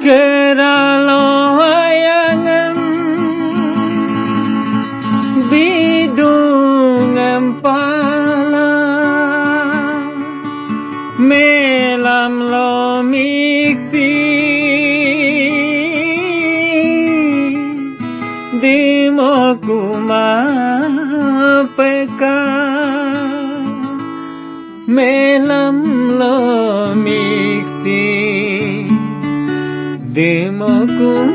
Keralo hayangem bidungem pala melam lo miksi di mo kumapeka melam lo miksi di mo kumapeka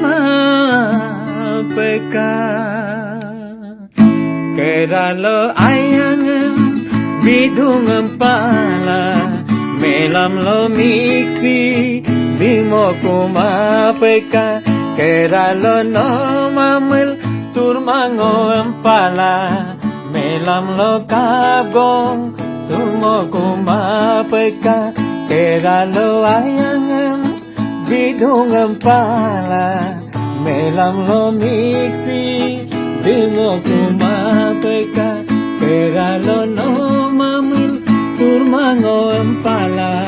keralo ayangem bidungem pala melam lo miksi di mo kumapeka keralo no mamel turmango empala melam lo kabgong sumo kumapeka keralo ayangem bidungem pala melam lo miksi di mo kumapeka keralo no mamel turmango empala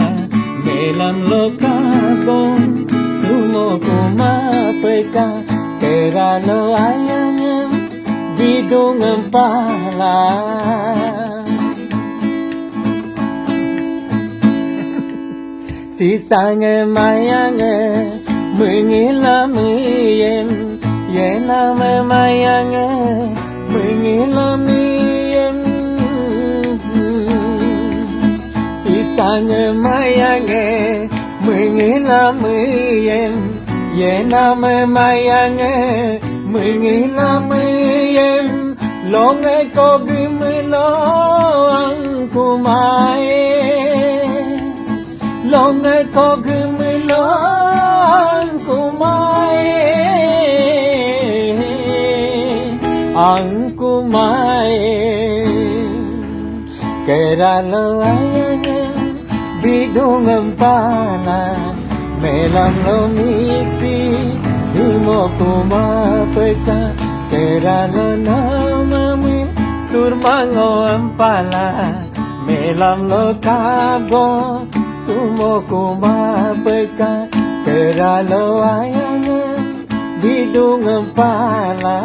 melam lo kabgong sumo kumapeka keralo ayangem bidungem pala sisangem ayangem mengila meyem yela memayangem mengila meyem sisangem ayangem mengila meyem yela memayangem mengila meyem longe ko gimlo ang kumae longe ko gimlo ang kumae keralo ayangem bidungem pala melam lo miksi di mo kumapeka keralo namami turmango empala melam lo kago sumo kumapeka keralo ayangem bidungem pala